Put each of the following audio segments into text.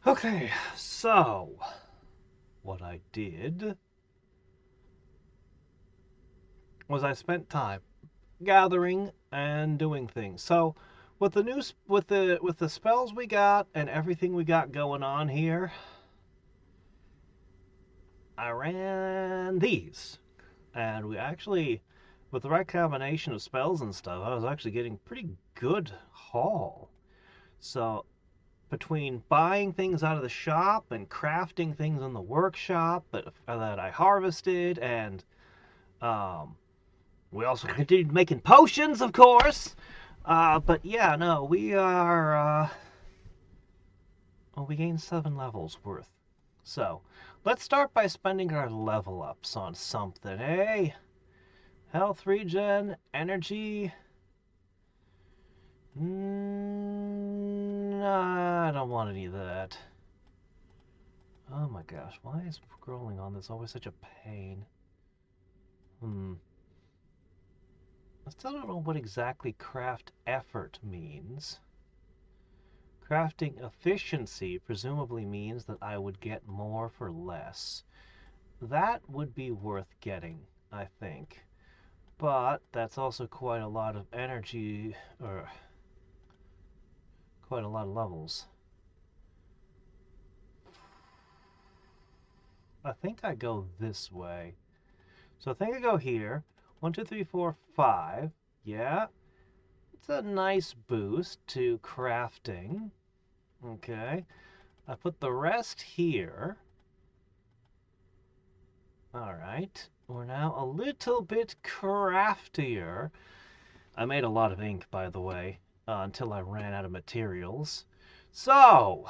Okay, so what I did was I spent time gathering and doing things. So with the new with the spells we got and everything we got going on here, I ran these. And we actually, with the right combination of spells and stuff, I was actually getting pretty good haul. So between buying things out of the shop and crafting things in the workshop that I harvested, and um, we also continued making potions, of course. But yeah, no, we are. Well, we gained 7 levels worth. So let's start by spending our level ups on something, eh? Health regen, energy. Nah, I don't want any of that. Oh my gosh, why is scrolling on this always such a pain? I still don't know what exactly craft effort means. Crafting efficiency presumably means that I would get more for less. That would be worth getting, I think. But that's also quite a lot of energy, or quite a lot of levels. I think I go this way. So I think I go here. 1, 2, 3, 4, 5. Yeah. It's a nice boost to crafting. Okay. I put the rest here. Alright. We're now a little bit craftier. I made a lot of ink, by the way, until I ran out of materials. So,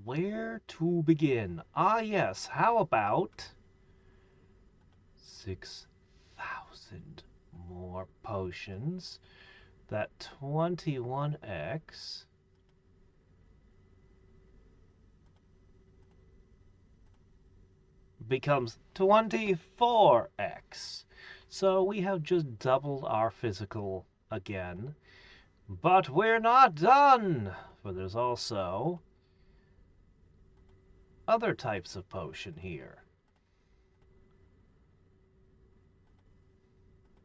where to begin? Ah, yes. How about 6,000 more potions? That 21x becomes 24x. So we have just doubled our physical again. But we're not done! For there's also other types of potion here.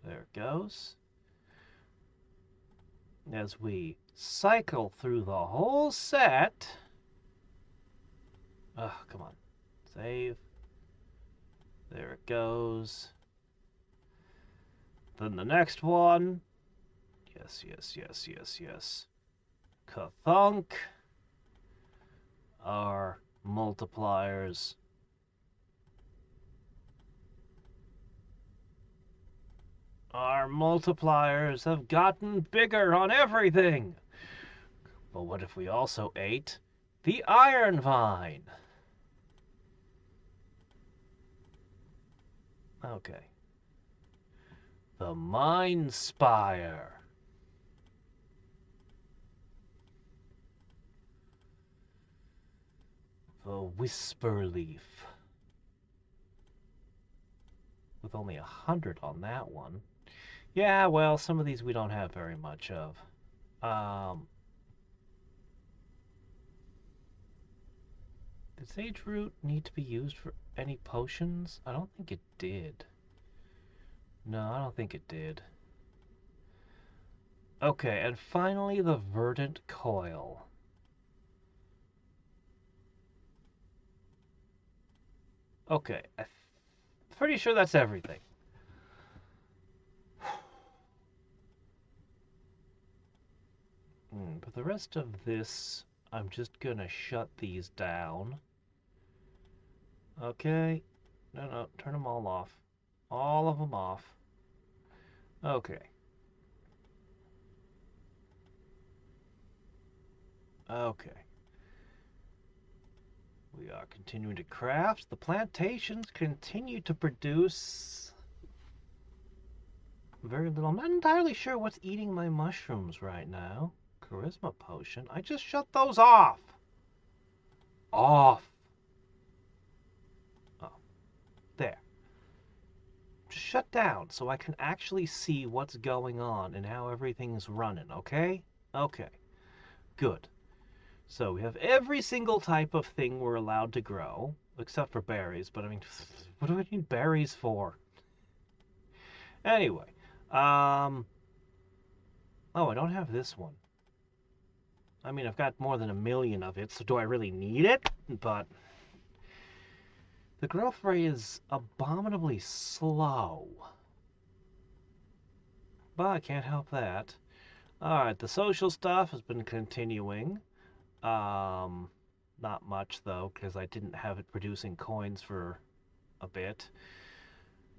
There it goes. As we cycle through the whole set. Oh, come on. Save. There it goes. Then the next one. Yes, yes, yes, yes, yes. Kathunk. Our multipliers. Our multipliers have gotten bigger on everything. But what if we also ate the iron vine? Okay. The Mind Spire. The Whisper Leaf. With only 100 on that one. Yeah, well, some of these we don't have very much of. Um, did Sage Root need to be used for any potions? I don't think it did. No, I don't think it did. Okay, and finally the Verdant Coil. Okay, I'm pretty sure that's everything. But the rest of this, I'm just gonna shut these down. Okay. No, no, turn them all off. All of them off. Okay. Okay. We are continuing to craft. The plantations continue to produce very little. I'm not entirely sure what's eating my mushrooms right now. Charisma potion. I just shut those off. Off. Oh, there. Just shut down so I can actually see what's going on and how everything's running, okay? Okay. Good. So we have every single type of thing we're allowed to grow, except for berries. But I mean, what do I need berries for? Anyway, oh, I don't have this one. I mean, I've got more than 1,000,000 of it, so do I really need it? But the growth rate is abominably slow. But I can't help that. Alright, the social stuff has been continuing. Not much though, because I didn't have it producing coins for a bit.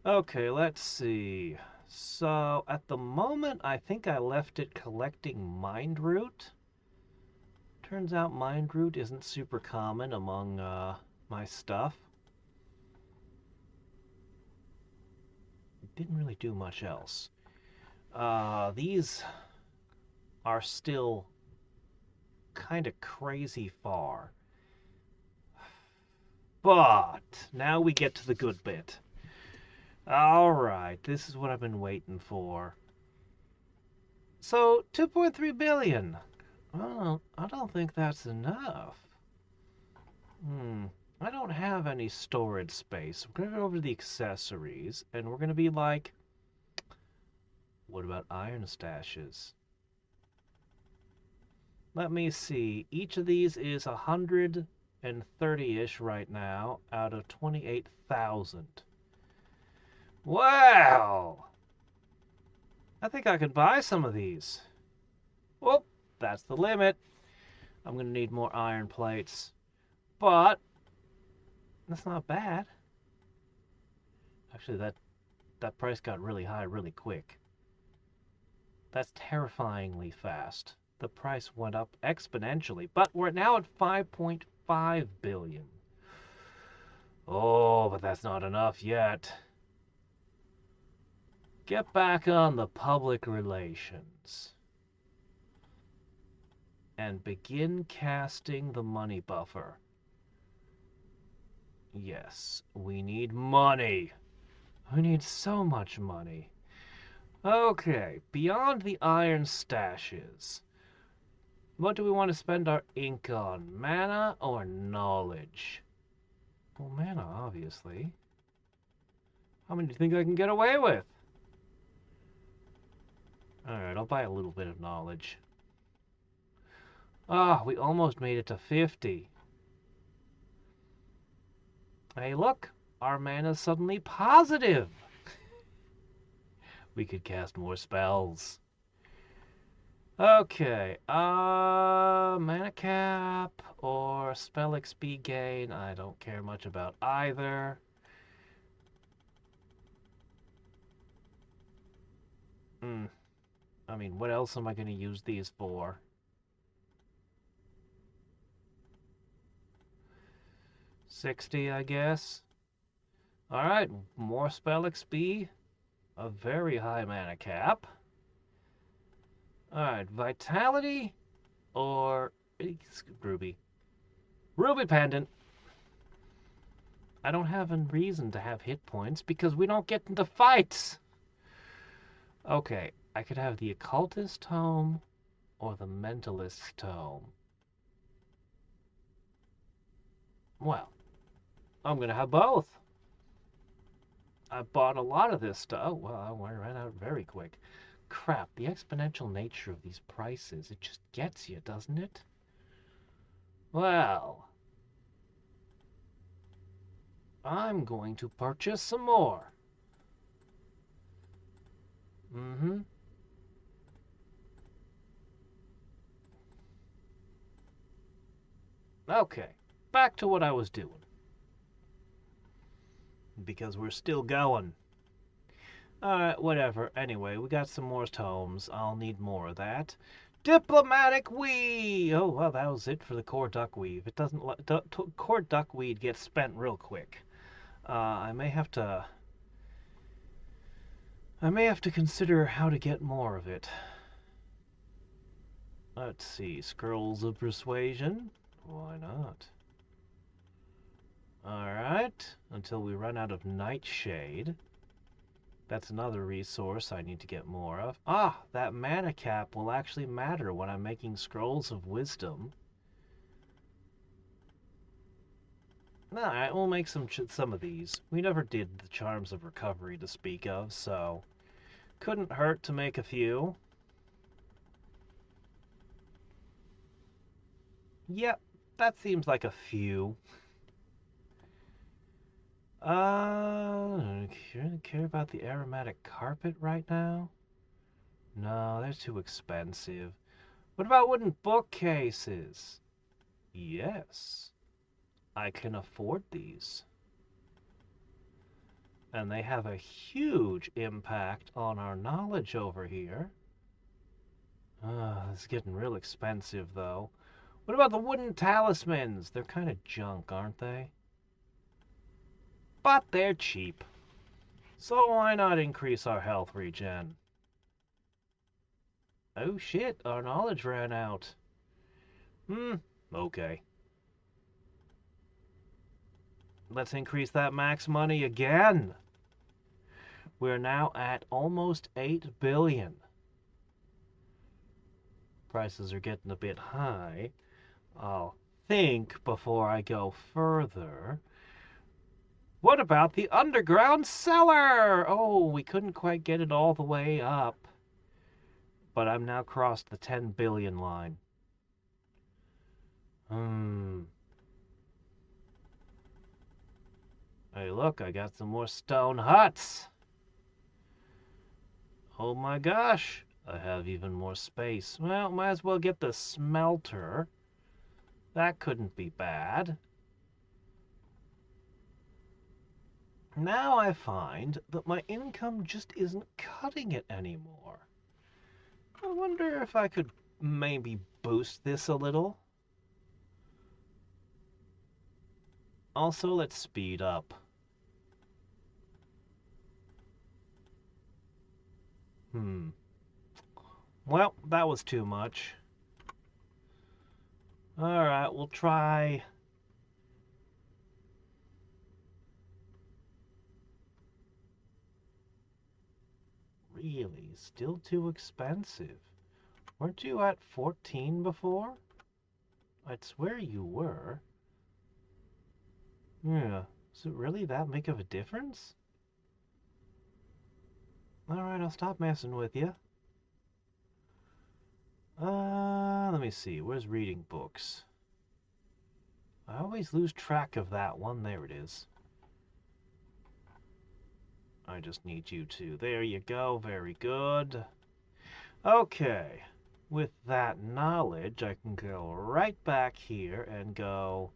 Okay, let's see. So, at the moment, I think I left it collecting mind root. Turns out mind root isn't super common among my stuff. It didn't really do much else. These are still kind of crazy far. But now we get to the good bit. Alright, this is what I've been waiting for. So, 2.3 billion. Well, I don't think that's enough. I don't have any storage space. We're going to go over to the accessories, and we're going to be like, what about iron stashes? Let me see. Each of these is 130-ish right now out of 28,000. Wow! I think I could buy some of these. Well, that's the limit. I'm going to need more iron plates. But that's not bad. Actually, that price got really high really quick. That's terrifyingly fast. The price went up exponentially, but we're now at 5.5 billion. Oh, but that's not enough yet. Get back on the public relations and begin casting the money buffer. Yes, we need money. We need so much money. Okay, beyond the iron stashes, what do we want to spend our ink on? Mana or knowledge? Well, mana, obviously. How many do you think I can get away with? Alright, I'll buy a little bit of knowledge. Ah, we almost made it to 50. Hey, look! Our mana's suddenly positive! We could cast more spells. Okay, mana cap or spell XP gain. I don't care much about either. I mean, what else am I going to use these for? $60, I guess. Alright, more spell XP. A very high mana cap. Alright, vitality or ruby. Ruby pendant. I don't have a reason to have hit points because we don't get into fights. Okay, I could have the occultist tome or the mentalist tome. Well, I'm gonna have both. I bought a lot of this stuff. Oh, well, I ran out very quick. Crap, the exponential nature of these prices, it just gets you, doesn't it? Well, I'm going to purchase some more. Okay, back to what I was doing. Because we're still going. Alright, whatever. Anyway, we got some more tomes. I'll need more of that. Diplomatic weed! Oh, well, that was it for the core duckweed. It doesn't... core duckweed gets spent real quick. I may have to consider how to get more of it. Let's see. Scrolls of Persuasion. Why not? Alright. Until we run out of Nightshade. That's another resource I need to get more of. Ah, that mana cap will actually matter when I'm making Scrolls of Wisdom. Alright, we'll make some of these. We never did the charms of recovery to speak of, so couldn't hurt to make a few. Yep, that seems like a few. Do you care about the aromatic carpet right now? No, they're too expensive. What about wooden bookcases? Yes, I can afford these. And they have a huge impact on our knowledge over here. It's getting real expensive, though. What about the wooden talismans? They're kind of junk, aren't they? But they're cheap. So why not increase our health regen? Oh shit, our knowledge ran out. Okay. Let's increase that max money again. We're now at almost 8 billion. Prices are getting a bit high. I'll think before I go further. What about the underground cellar? Oh, we couldn't quite get it all the way up. But I'm now crossed the 10 billion line. Hey, look, I got some more stone huts. Oh my gosh, I have even more space. Well, might as well get the smelter. That couldn't be bad. Now I find that my income just isn't cutting it anymore. I wonder if I could maybe boost this a little. Also, let's speed up. Well, that was too much. Alright, we'll try... Really? Still too expensive. Weren't you at 14 before? I'd swear you were. Yeah. Is it really that big of a difference? Alright, I'll stop messing with you. Let me see. Where's reading books? I always lose track of that one. There it is. I just need you to. There you go. Very good. Okay. With that knowledge, I can go right back here and go...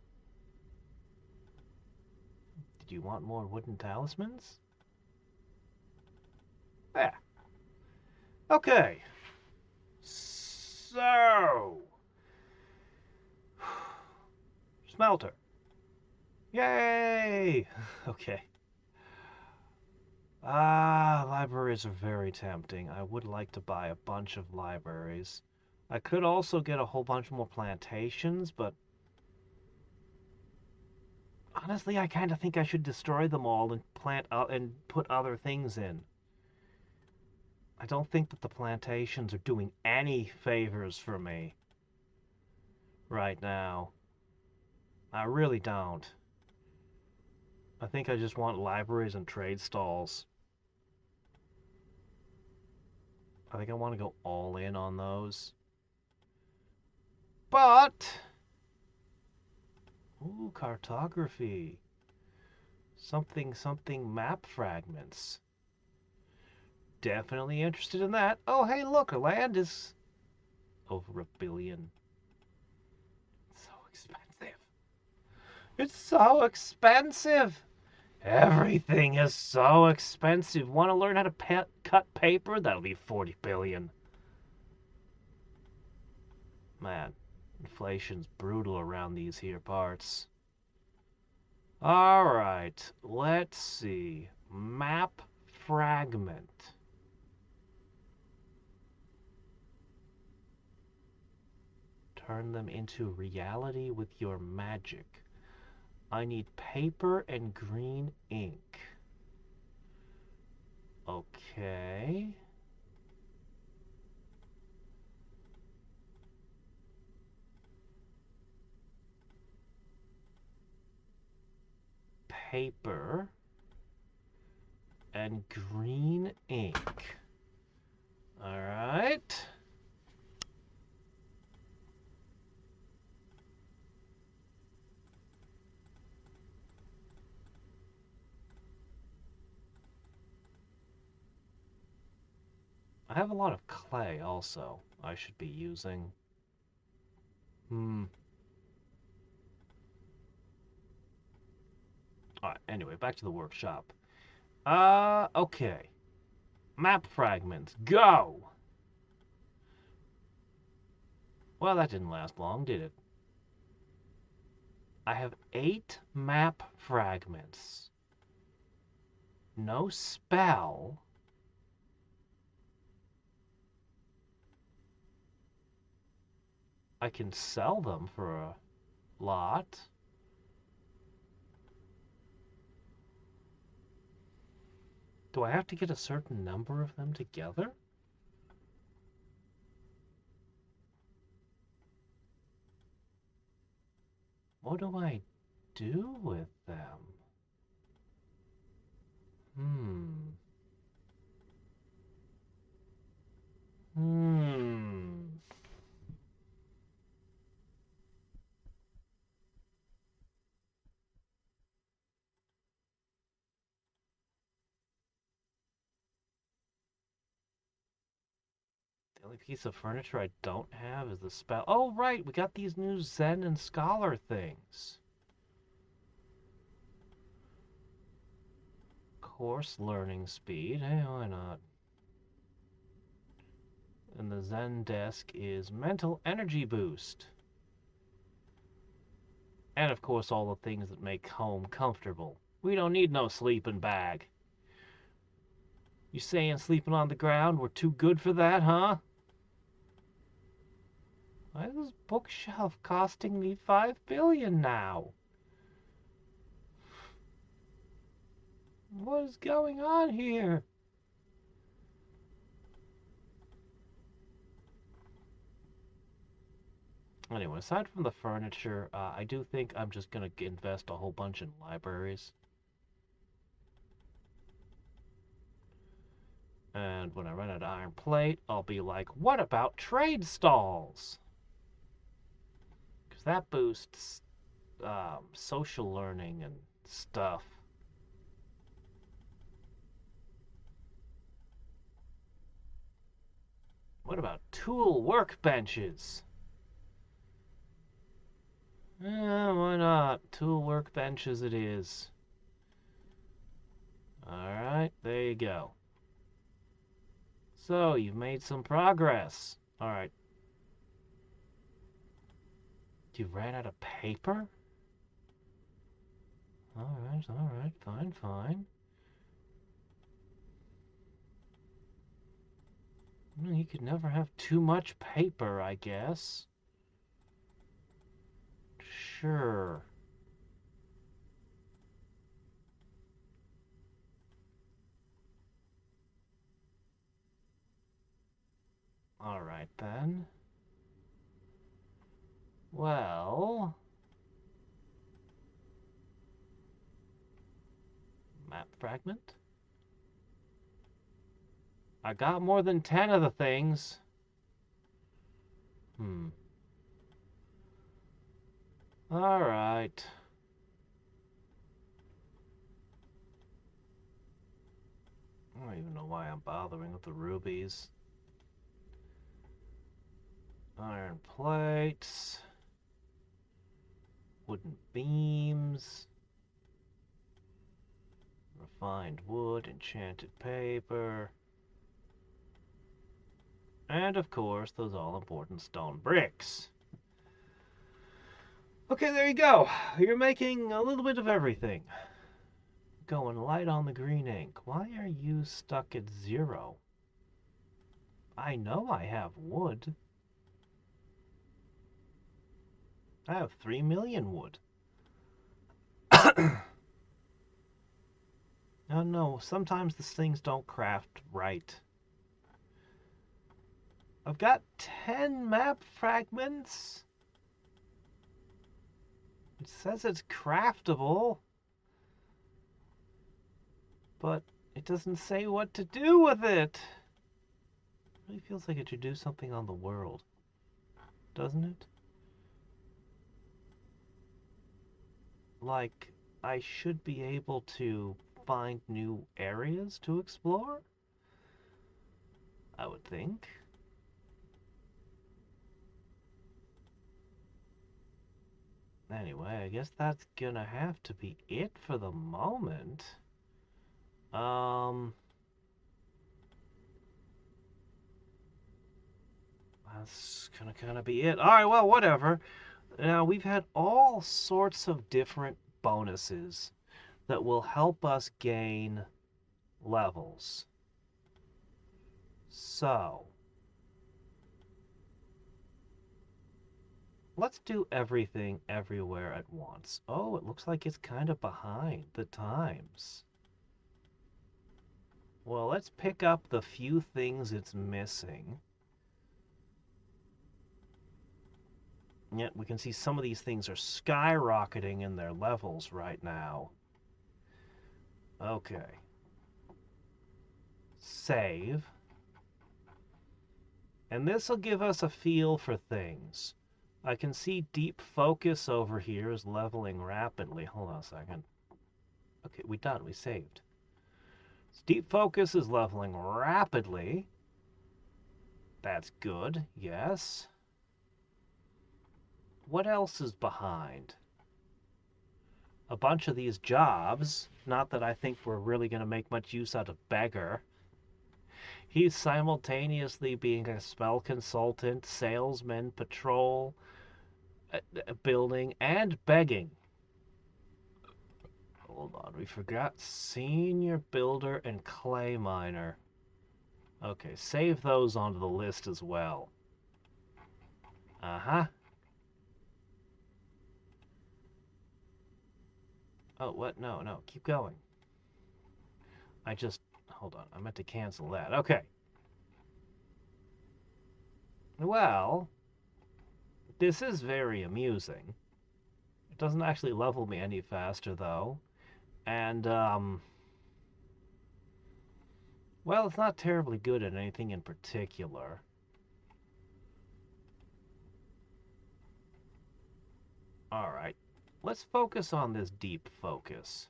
Did you want more wooden talismans? There. Okay. So... Smelter. Yay! Okay. Libraries are very tempting. I would like to buy a bunch of libraries. I could also get a whole bunch more plantations, but... Honestly, I kind of think I should destroy them all and plant and put other things in. I don't think that the plantations are doing any favors for me right now. I really don't. I think I just want libraries and trade stalls. I think I want to go all in on those. But... Ooh, cartography. Something map fragments. Definitely interested in that. Oh, hey, look, our land is over 1 billion. It's so expensive. It's so expensive. Everything is so expensive. Want to learn how to cut paper? That'll be 40 billion. Man, inflation's brutal around these here parts. Alright, let's see. Map fragment. Turn them into reality with your magic. I need paper and green ink. Okay. paper and green ink. All right. I have a lot of clay also I should be using. Alright, anyway, back to the workshop. Okay. Map fragments, go! Well, that didn't last long, did it? I have 8 map fragments. No spell. I can sell them for a lot. Do I have to get a certain number of them together? What do I do with them? Hmm. The only piece of furniture I don't have is the spell. Oh, right, we got these new Zen and Scholar things. Course learning speed. Hey, why not? And the Zen desk is mental energy boost. And of course, all the things that make home comfortable. We don't need no sleeping bag. You saying sleeping on the ground we're too good for that, huh? Why is this bookshelf costing me $5 billion now? What is going on here? Anyway, aside from the furniture, I do think I'm just going to invest a whole bunch in libraries. And when I run out of iron plate, I'll be like, what about trade stalls? Because that boosts social learning and stuff. What about tool workbenches? Why not? Tool workbenches it is. Alright, there you go. So, you've made some progress. Alright. You ran out of paper? Alright, fine. Well, you could never have too much paper, I guess. Sure. Alright then. Well... Map fragment? I got more than 10 of the things. Alright. I don't even know why I'm bothering with the rubies. Iron plates. Wooden beams. Refined wood, enchanted paper. And of course, those all-important stone bricks. Okay, there you go. You're making a little bit of everything. Going light on the green ink. Why are you stuck at 0? I know I have wood. I have 3 million wood. No, sometimes these things don't craft right. I've got 10 map fragments. It says it's craftable. But it doesn't say what to do with it. It really feels like it should do something on the world, doesn't it? Like, I should be able to find new areas to explore, I would think. Anyway, I guess that's gonna have to be it for the moment. Um, that's gonna kind of be it. All right, well, whatever. Now, we've had all sorts of different bonuses that will help us gain levels. So, let's do everything everywhere at once. Oh, it looks like it's kind of behind the times. Well, let's pick up the few things it's missing. Yet we can see some of these things are skyrocketing in their levels right now. Okay. Save. And this will give us a feel for things. I can see deep focus over here is leveling rapidly. Hold on a second. Okay, we done. We saved. Deep focus is leveling rapidly. That's good, yes. What else is behind? A bunch of these jobs. Not that I think we're really going to make much use out of Beggar. He's simultaneously being a spell consultant, salesman, patrol, building, and begging. Hold on, we forgot senior builder and clay miner. Okay, save those onto the list as well. Uh-huh. Oh, what? No, no, keep going. Hold on, I meant to cancel that. Okay. Well, this is very amusing. It doesn't actually level me any faster, though. And, well, it's not terribly good at anything in particular. Alright, let's focus on this deep focus.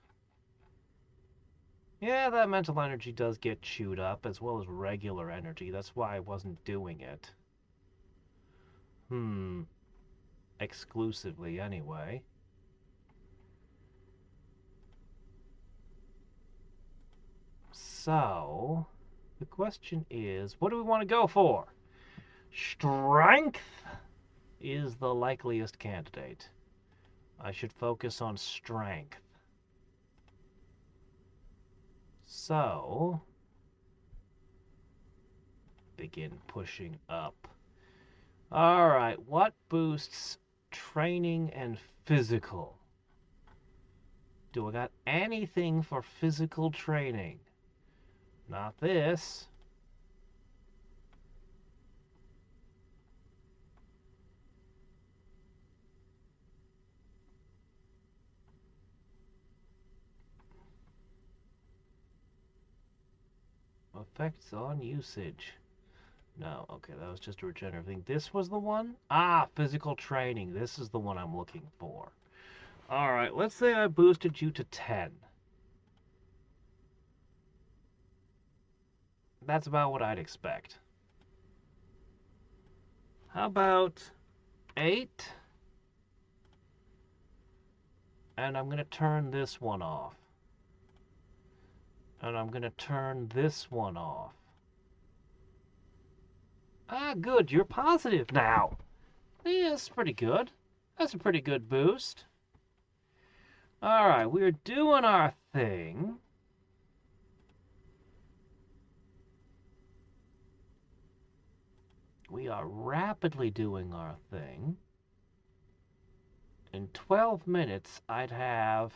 Yeah, that mental energy does get chewed up, as well as regular energy. That's why I wasn't doing it. Exclusively, anyway. So, the question is, what do we want to go for? Strength is the likeliest candidate. I should focus on strength. So, begin pushing up. Alright, what boosts training and physical? Do I got anything for physical training? Not this. Effects on usage. No, okay, that was just a regenerative thing. This was the one? Ah, physical training. This is the one I'm looking for. Alright, let's say I boosted you to 10. That's about what I'd expect. How about 8? And I'm going to turn this one off. And I'm going to turn this one off. Ah, good, you're positive now. Yeah, that's pretty good. That's a pretty good boost. Alright, we're doing our thing. We are rapidly doing our thing. In 12 minutes, I'd have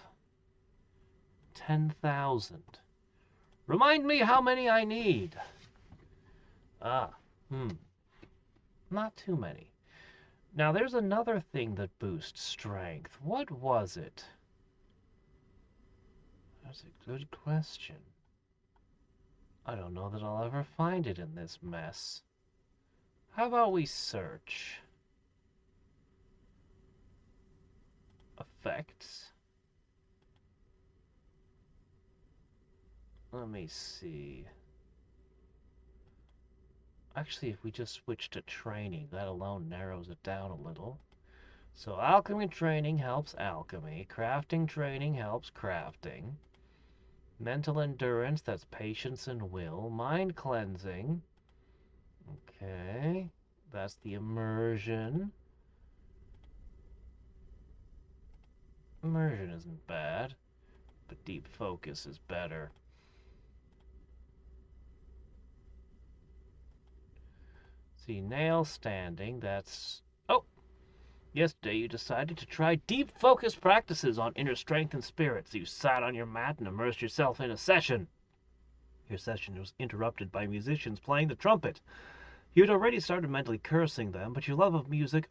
10,000. Remind me how many I need. Not too many. Now, there's another thing that boosts strength. What was it? That's a good question. I don't know that I'll ever find it in this mess. How about we search? Effects. Let me see. Actually, if we just switch to training, that alone narrows it down a little. So alchemy training helps alchemy. Crafting training helps crafting. Mental endurance, that's patience and will. Mind cleansing. Okay. That's the immersion. Immersion isn't bad, but deep focus is better. See, nail standing, that's... Oh! Yesterday you decided to try deep focus practices on inner strength and spirit, so you sat on your mat and immersed yourself in a session. Your session was interrupted by musicians playing the trumpet. You had already started mentally cursing them, but your love of music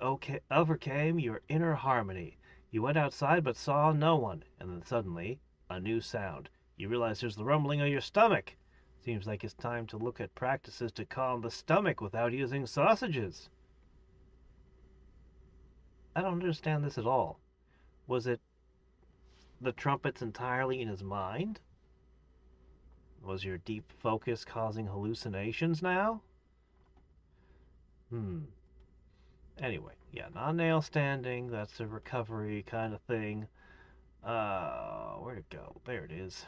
overcame your inner harmony. You went outside but saw no one, and then suddenly, a new sound. You realize there's the rumbling of your stomach. Seems like it's time to look at practices to calm the stomach without using sausages. I don't understand this at all. Was it the trumpets entirely in his mind? Was your deep focus causing hallucinations now? Anyway, yeah, non-nail standing, that's a recovery kind of thing. Where'd it go? There it is.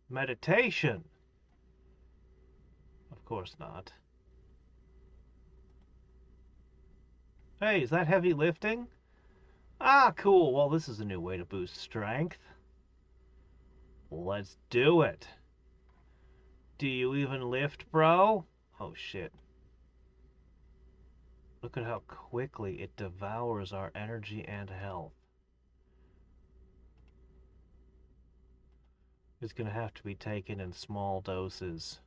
Meditation! Of course not. Hey, is that heavy lifting? Ah, cool. Well, this is a new way to boost strength. Let's do it. Do you even lift, bro? Oh, shit. Look at how quickly it devours our energy and health. It's going to have to be taken in small doses.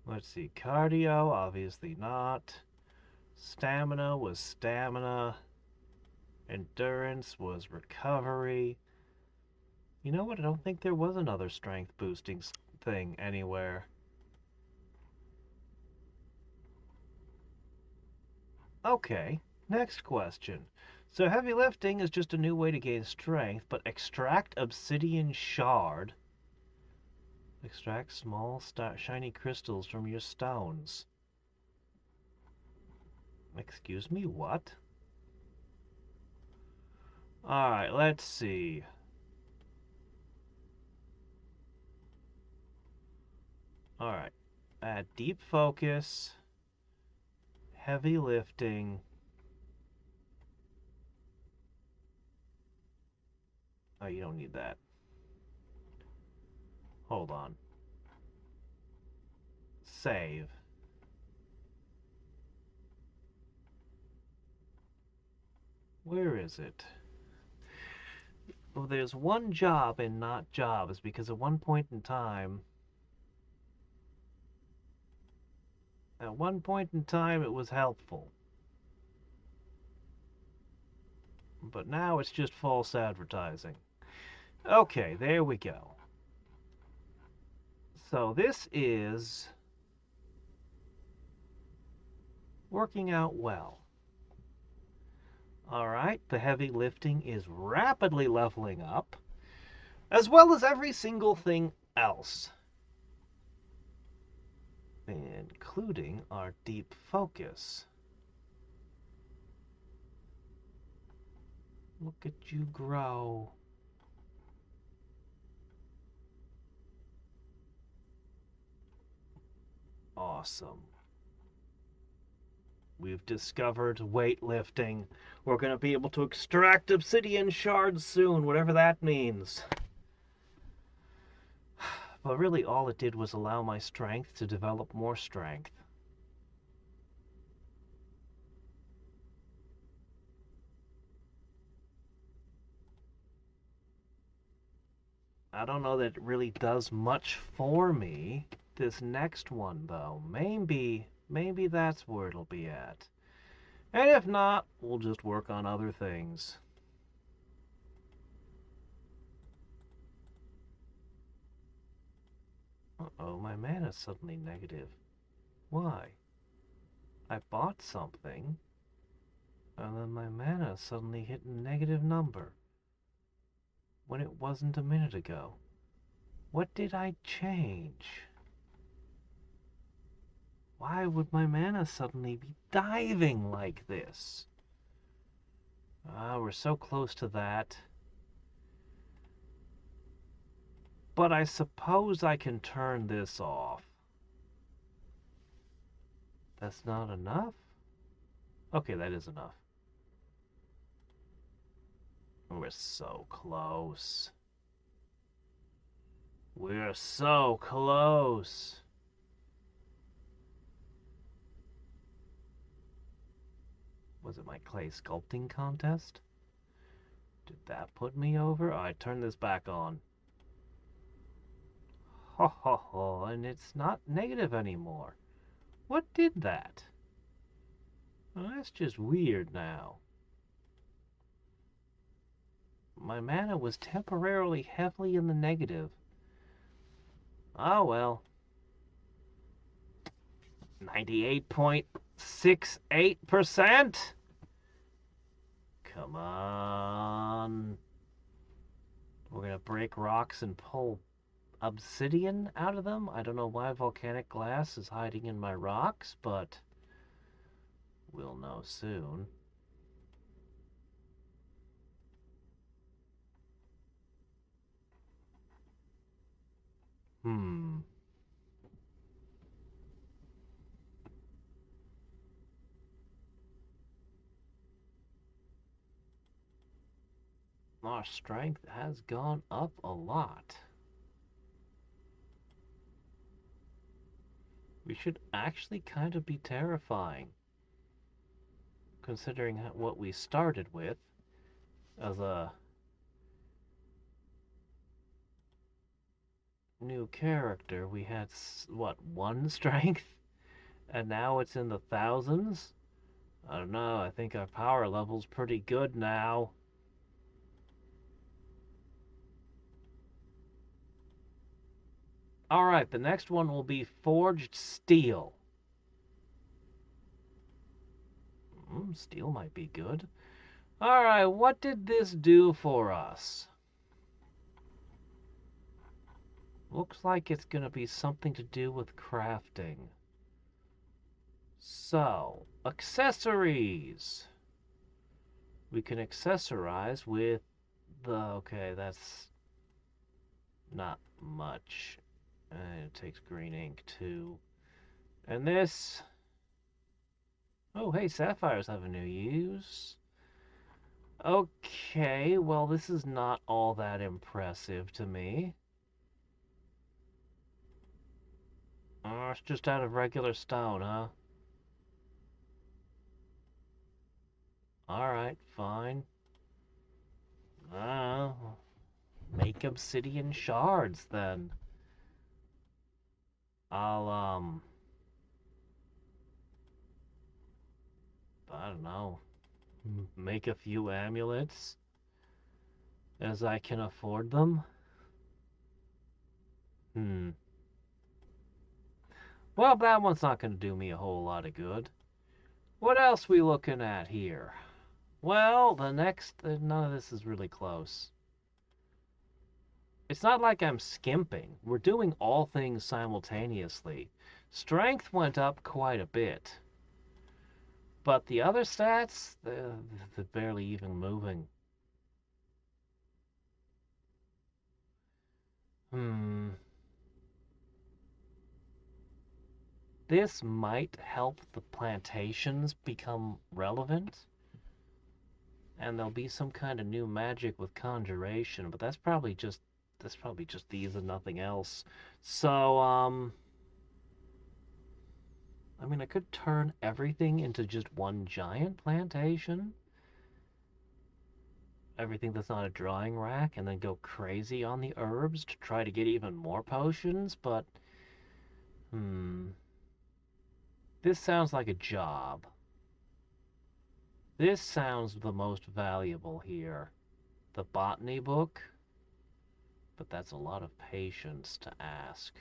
Let's see. Cardio, obviously not. Stamina was stamina. Endurance was recovery. You know what? I don't think there was another strength boosting thing anywhere. Okay, next question. So heavy lifting is just a new way to gain strength, but extract obsidian shard. Extract small shiny crystals from your stones. Excuse me, what? Alright, let's see. Alright. Add deep focus. Heavy lifting. Oh, you don't need that. Hold on. Save. Where is it? Well, there's one job and not jobs, because at one point in time it was helpful. But now it's just false advertising. Okay, there we go. So this is working out well. Alright, the heavy lifting is rapidly leveling up, as well as every single thing else, including our deep focus. Look at you grow. Awesome. We've discovered weightlifting. We're going to be able to extract obsidian shards soon, whatever that means. But really all it did was allow my strength to develop more strength. I don't know that it really does much for me. This next one, though, maybe that's where it'll be at. And if not, we'll just work on other things. Uh-oh, my mana's suddenly negative. Why? I bought something, and then my mana suddenly hit a negative number when it wasn't a minute ago. What did I change? Why would my mana suddenly be diving like this? Ah, we're so close to that. But I suppose I can turn this off. That's not enough? Okay, that is enough. We're so close. We're so close. Was it my clay sculpting contest? Did that put me over? Oh, I turned this back on. Ho ho ho, and it's not negative anymore. What did that? Well, that's just weird now. My mana was temporarily heavily in the negative. Oh well. 98.68%? Come on. We're gonna break rocks and pull obsidian out of them. I don't know why volcanic glass is hiding in my rocks, but we'll know soon. Hmm. Our strength has gone up a lot. We should actually kind of be terrifying, considering what we started with as a new character. We had, what, 1 strength? And now it's in the thousands? I don't know, I think our power level's pretty good now. Alright, the next one will be forged steel. Steel might be good. Alright, what did this do for us? Looks like it's gonna be something to do with crafting. So, accessories. We can accessorize with okay, that's not much. It takes green ink too. And this, oh hey, sapphires have a new use. Okay, well this is not all that impressive to me. Oh, it's just out of regular stone, huh? Alright, fine. Make obsidian shards then. I'll, I don't know, make a few amulets as I can afford them. Well, that one's not going to do me a whole lot of good. What else we looking at here? Well, the next, none of this is really close. It's not like I'm skimping. We're doing all things simultaneously. Strength went up quite a bit. But the other stats, they're barely even moving. This might help the plantations become relevant. And there'll be some kind of new magic with conjuration, but that's probably just these and nothing else. So, I mean, I could turn everything into just one giant plantation. Everything that's not a drawing rack, and then go crazy on the herbs to try to get even more potions, but, this sounds like a job. This sounds the most valuable here. The botany book, but that's a lot of patience to ask.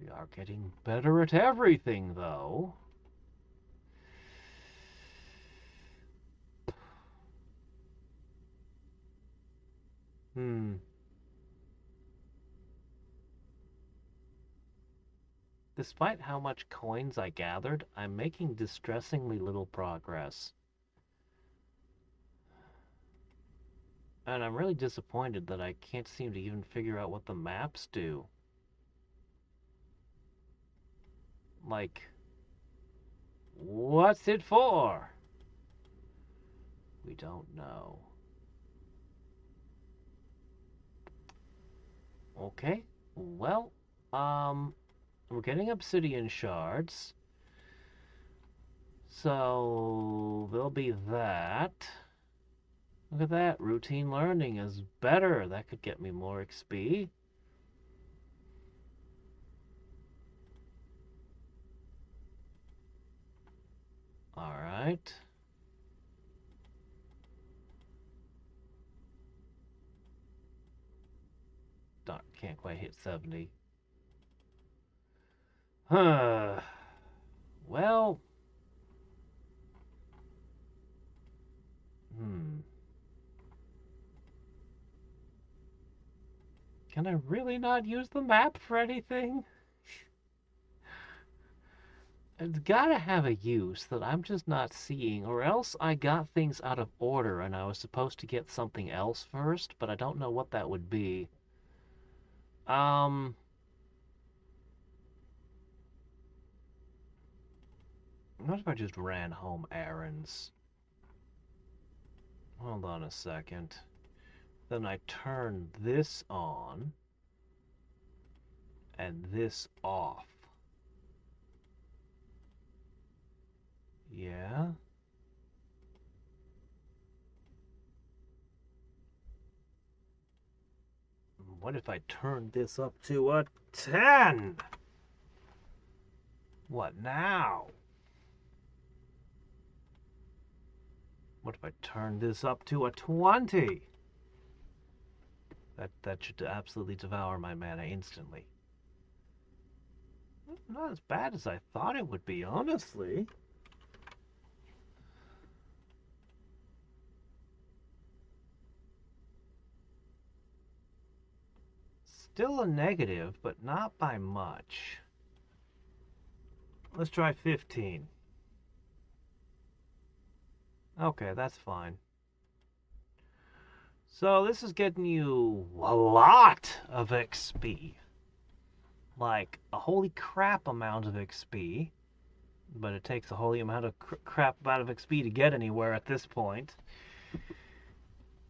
We are getting better at everything, though. Hmm. Despite how much coins I gathered, I'm making distressingly little progress. And I'm really disappointed that I can't seem to even figure out what the maps do. Like, what's it for? We don't know. Okay, well, we're getting obsidian shards. So, there'll be that. Look at that, routine learning is better. That could get me more XP. Alright. Darn, can't quite hit 70. Huh. Well. Can I really not use the map for anything? It's gotta have a use that I'm just not seeing, or else I got things out of order and I was supposed to get something else first, but I don't know what that would be. What if I just ran home errands? Hold on a second. Then I turn this on and this off. Yeah? What if I turn this up to a 10? What now? What if I turn this up to a 20? That should absolutely devour my mana instantly. Not as bad as I thought it would be, honestly. Still a negative, but not by much. Let's try 15. Okay, that's fine. So this is getting you a lot of XP. Like a holy crap amount of XP. But it takes a holy amount of crap amount of XP to get anywhere at this point.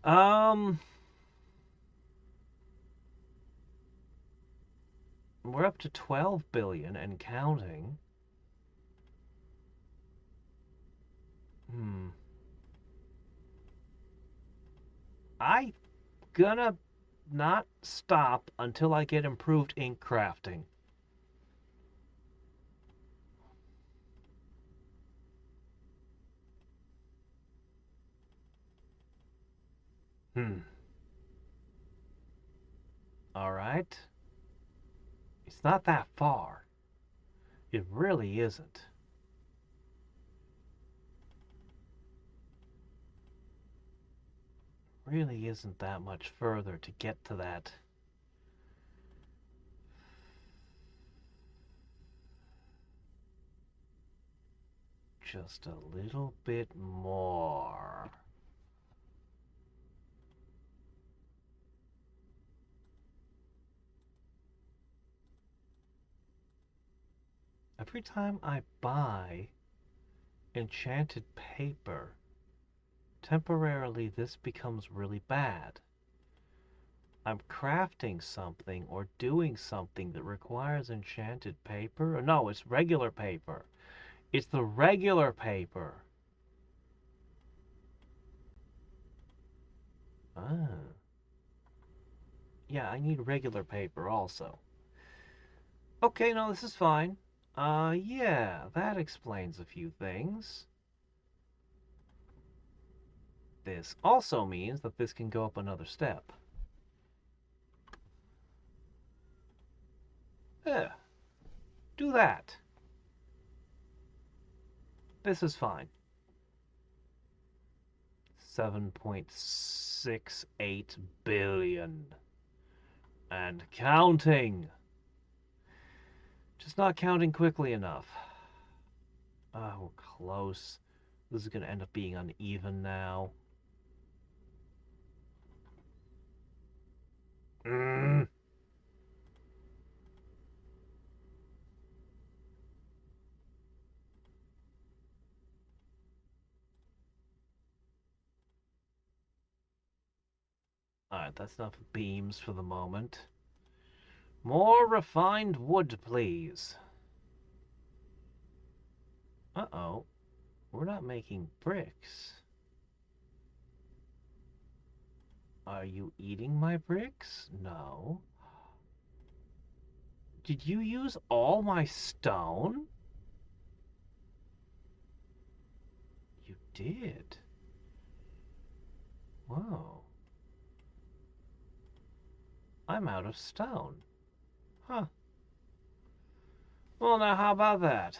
We're up to 12 billion and counting. I gonna not stop until I get improved ink crafting. Alright. It's not that far. It really isn't. Really isn't that much further to get to that. Just a little bit more. Every time I buy enchanted paper, temporarily this becomes really bad. I'm crafting something or doing something that requires enchanted paper. Or no, it's regular paper. It's the regular paper. Ah. Yeah, I need regular paper also. Okay, no, this is fine. Yeah, that explains a few things. This also means that this can go up another step. Yeah. Do that. This is fine. 7.68 billion. And counting. Just not counting quickly enough. Oh, we're close. This is going to end up being uneven now. Alright, that's enough beams for the moment. More refined wood, please. Uh-oh. We're not making bricks. Are you eating my bricks? No. Did you use all my stone? You did. Whoa. I'm out of stone. Huh. Well, now how about that?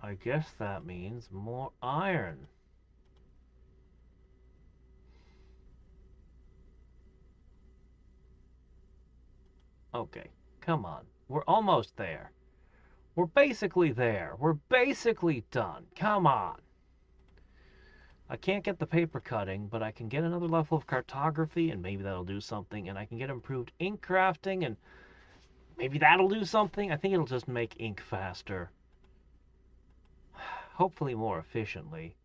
I guess that means more iron. Okay, come on. We're almost there. We're basically there. We're basically done. Come on. I can't get the paper cutting, but I can get another level of cartography, and maybe that'll do something. And I can get improved ink crafting, and maybe that'll do something. I think it'll just make ink faster. Hopefully more efficiently.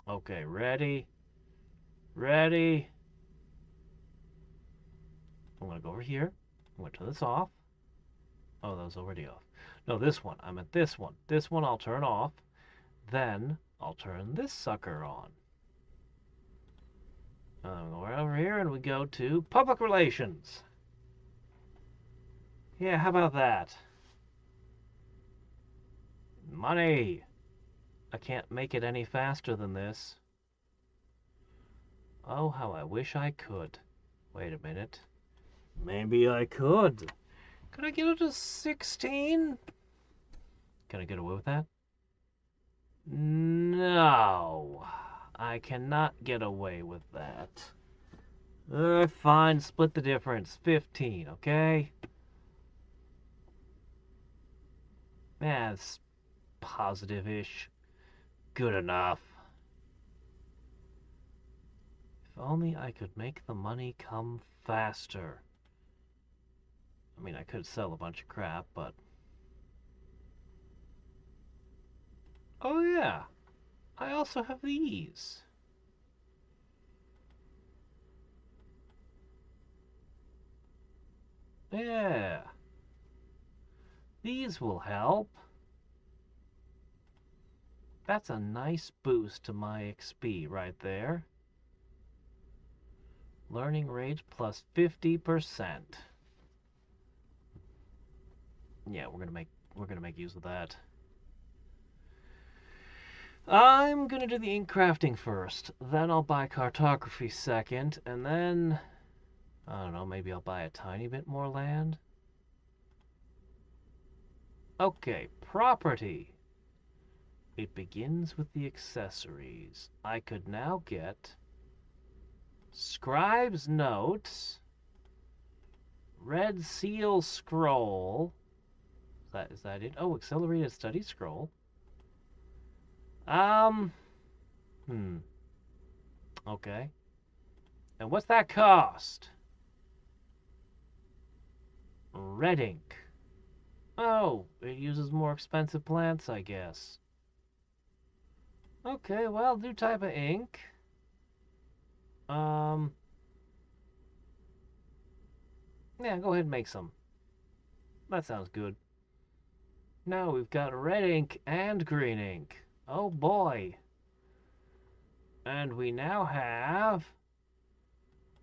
Okay, ready? Ready? I'm going to go over here. I'm going to turn this off. Oh, that was already off. No, this one. I'm at this one. This one I'll turn off. Then I'll turn this sucker on. We're over here and we go to public relations. Yeah, how about that? Money. I can't make it any faster than this. Oh, how I wish I could. Wait a minute. Maybe I could. Could I get it to 16? Can I get away with that? No. I cannot get away with that. Fine, split the difference. 15, okay? That's positive-ish. Good enough. If only I could make the money come faster. I mean, I could sell a bunch of crap, but... Oh yeah, I also have these. Yeah. These will help. That's a nice boost to my XP right there. Learning rate plus 50%. Yeah, we're gonna make use of that. I'm gonna do the ink crafting first, then I'll buy cartography second, and then I don't know, maybe I'll buy a tiny bit more land. Okay, property. It begins with the accessories. I could now get Scribe's Notes, Red Seal Scroll. Is that it? Oh, Accelerated Study Scroll. Okay. And what's that cost? Red ink. Oh, it uses more expensive plants, I guess. Okay, well, new type of ink. Yeah, go ahead and make some. That sounds good. Now we've got red ink and green ink. Oh boy. And we now have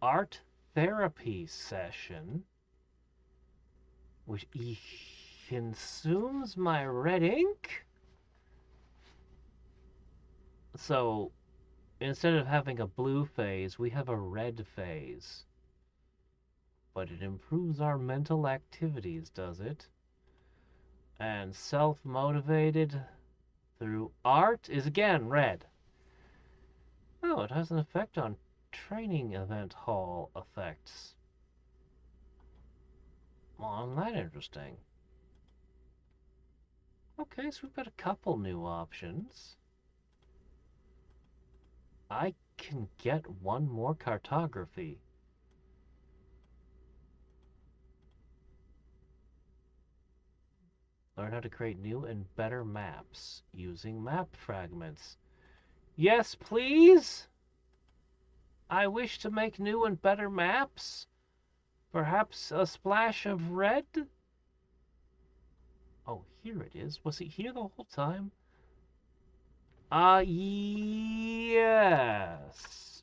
art therapy session, which consumes my red ink. So Instead of having a blue phase, we have a red phase. But it improves our mental activities, does it? And self-motivated through art is again red. Oh, it has an effect on training event hall effects. Well, isn't that interesting? Okay, so we've got a couple new options. I can get one more cartography. Learn how to create new and better maps using map fragments. Yes, please? I wish to make new and better maps. Perhaps a splash of red? Oh, here it is. Was it here the whole time? Yes.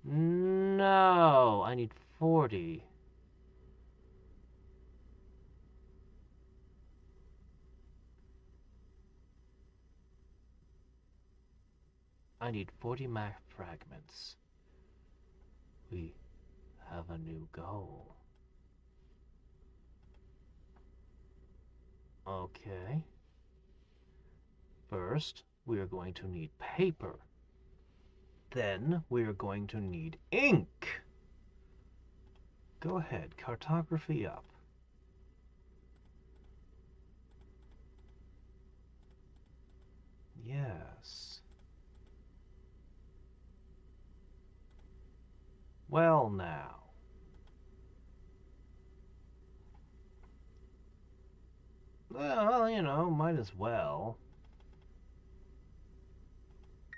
No, I need 40. I need 40 map fragments. We have a new goal. Okay. First, we are going to need paper. Then we are going to need ink. Go ahead, cartography up. Yes. Well now. Well, you know, might as well.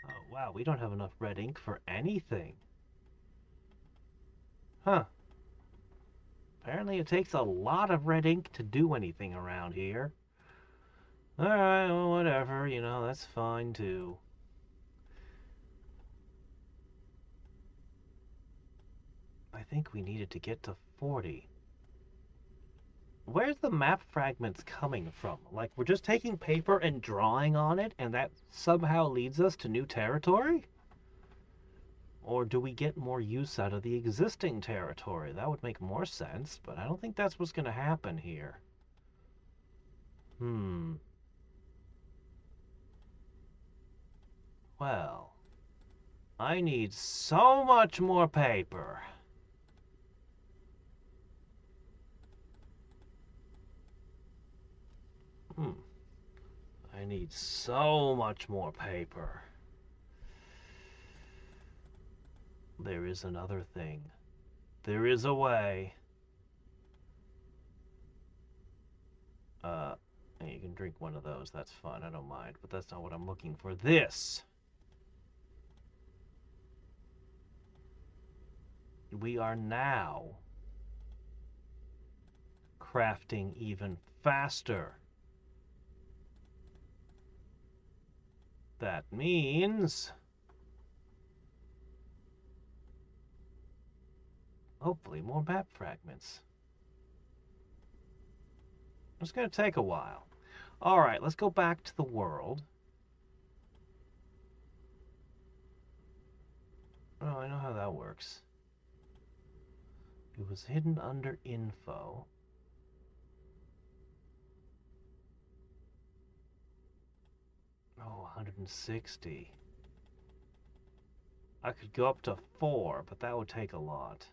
Oh, wow, we don't have enough red ink for anything. Huh. Apparently it takes a lot of red ink to do anything around here. Alright, well, whatever, you know, that's fine too. I think we needed to get to 40. Where's the map fragments coming from? Like, we're just taking paper and drawing on it, and that somehow leads us to new territory? Or do we get more use out of the existing territory? That would make more sense, but I don't think that's what's going to happen here. Well, I need so much more paper. I need so much more paper. There is another thing. There is a way. You can drink one of those. That's fun. I don't mind. But that's not what I'm looking for. This. We are now crafting even faster. That means hopefully more map fragments. It's going to take a while. All right, let's go back to the world. Oh, I know how that works. It was hidden under info. Oh, 160. I could go up to 4, but that would take a lot.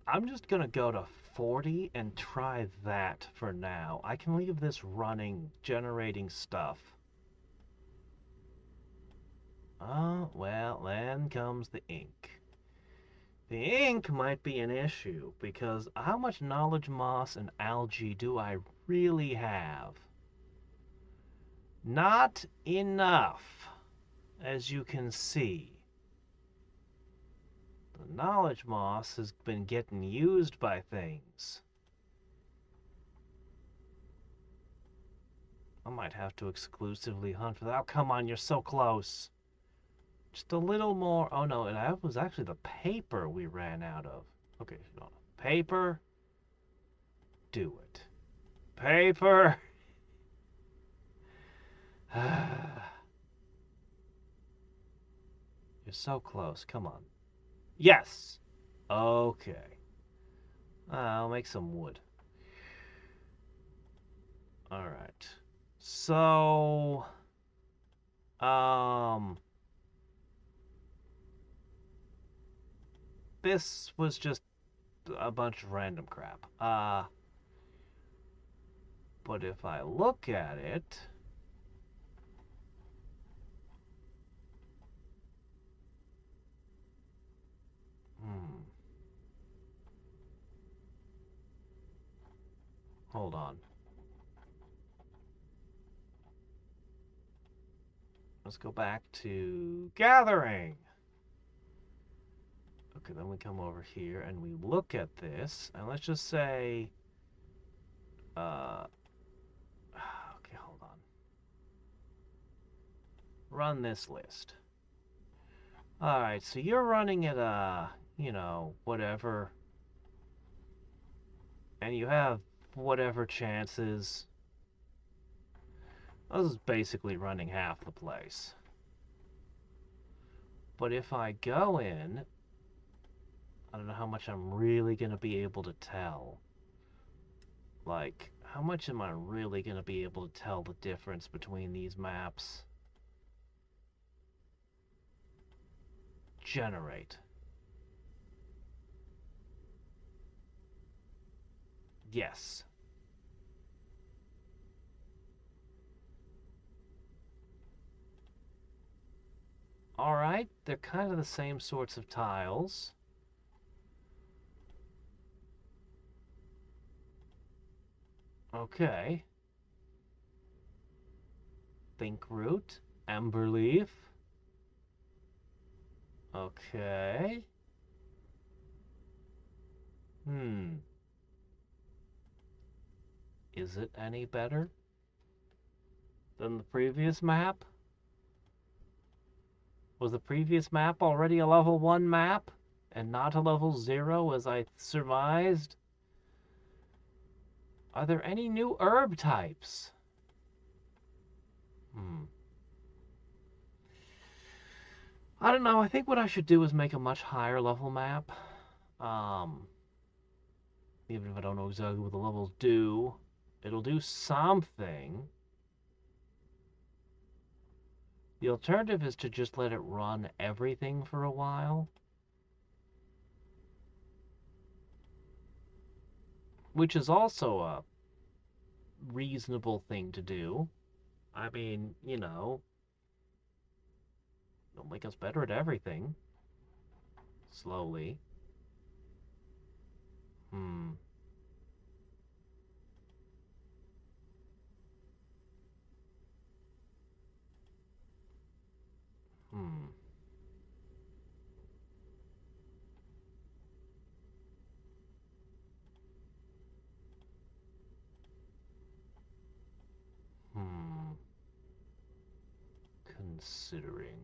I'm just gonna go to 40 and try that for now. I can leave this running, generating stuff. Oh, well, then comes the ink. The ink might be an issue, because how much knowledge moss and algae do I really have? Not enough, as you can see. The knowledge moss has been getting used by things. I might have to exclusively hunt for that. Oh, come on, you're so close. Just a little more. Oh no, that was actually the paper we ran out of. Okay, no. Paper. Do it. Paper. You're so close. Come on. Yes. Okay. I'll make some wood. All right. So, um, this was just a bunch of random crap. But if I look at it, hmm, hold on. Let's go back to gathering. Okay, then we come over here and we look at this, and let's just say, okay, hold on. Run this list. All right, so you're running at whatever, and you have whatever chances. This is basically running half the place. But if I go in, I don't know how much I'm really going to be able to tell. Like, how much am I really going to be able to tell the difference between these maps? Generate. Yes. Alright, they're kind of the same sorts of tiles. Okay. Think root, ember leaf. Okay. Hmm. Is it any better than the previous map? Was the previous map already a level 1 map and not a level 0 as I surmised? Are there any new herb types? Hmm. I don't know. I think what I should do is make a much higher level map. Even if I don't know exactly what the levels do, it'll do something. The alternative is to just let it run everything for a while, which is also a reasonable thing to do. I mean, it'll make us better at everything. Slowly. Hmm. Hmm. Hmm. Considering.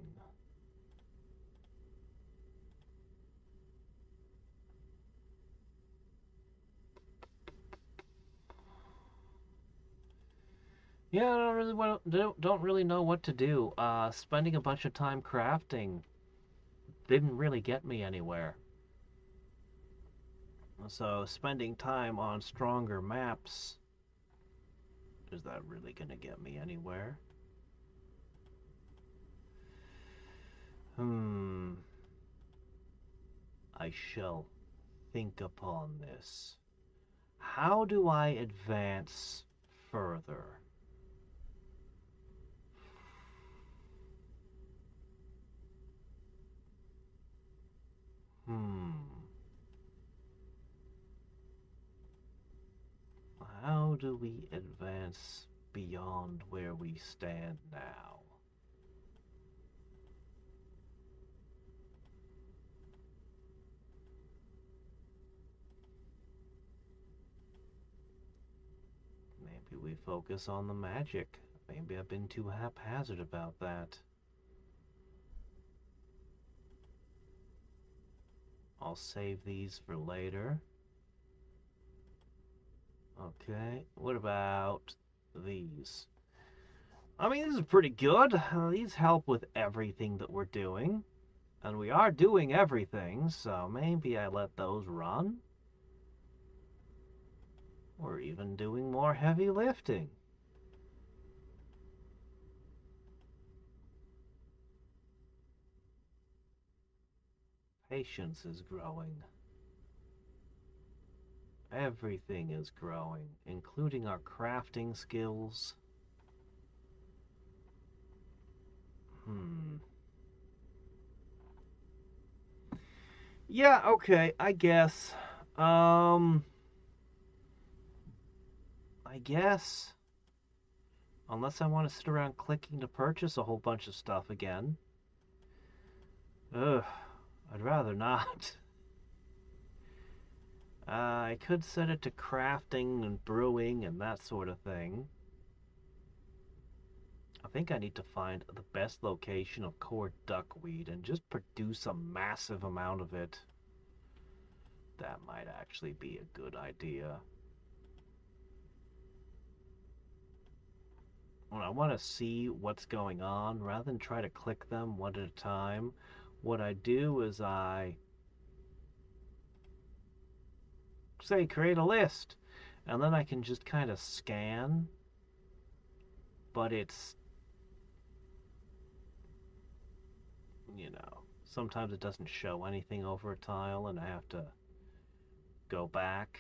Yeah, I don't really know what to do. Spending a bunch of time crafting didn't really get me anywhere. So spending time on stronger maps, is that really gonna get me anywhere? Hmm. I shall think upon this. How do I advance further? Hmm. How do we advance beyond where we stand now? Maybe we focus on the magic. Maybe I've been too haphazard about that. I'll save these for later. Okay, what about these? I mean, this is pretty good. These help with everything that we're doing. And we are doing everything, so maybe I let those run. We're even doing more heavy lifting. Patience is growing. Everything is growing, including our crafting skills. Yeah, okay, I guess. I guess. Unless I want to sit around clicking to purchase a whole bunch of stuff again. Ugh, I'd rather not. I could set it to crafting and brewing and that sort of thing. I think I need to find the best location of core duckweed and just produce a massive amount of it. That might actually be a good idea. When I want to see what's going on, rather than try to click them one at a time, what I do is I say create a list, and then I can just kind of scan, but it's, sometimes it doesn't show anything over a tile and I have to go back.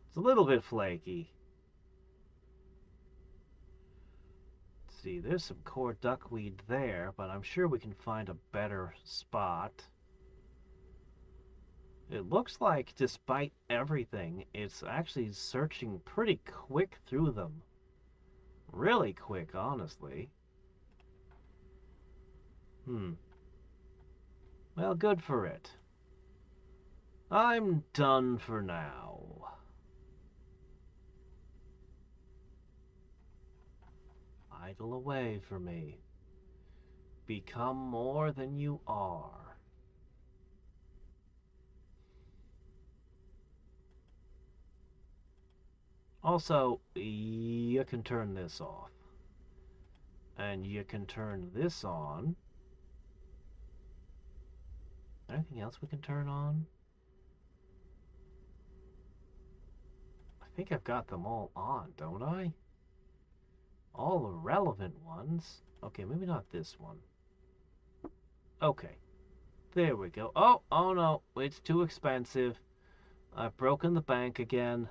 It's a little bit flaky. Let's see, there's some core duckweed there, but I'm sure we can find a better spot. It looks like, despite everything, it's actually searching pretty quick through them. Really quick, honestly. Well, good for it. I'm done for now. Idle away for me. Become more than you are. Also, you can turn this off. And you can turn this on. Anything else we can turn on? I think I've got them all on, don't I? All the relevant ones. Okay, maybe not this one. Okay. There we go. Oh no, it's too expensive. I've broken the bank again.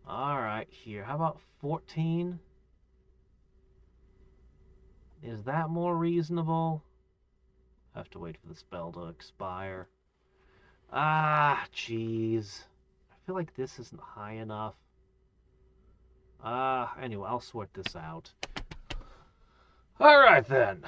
Alright, here. How about 14? Is that more reasonable? I have to wait for the spell to expire. Ah, jeez. I feel like this isn't high enough. Anyway, I'll sort this out. Alright then.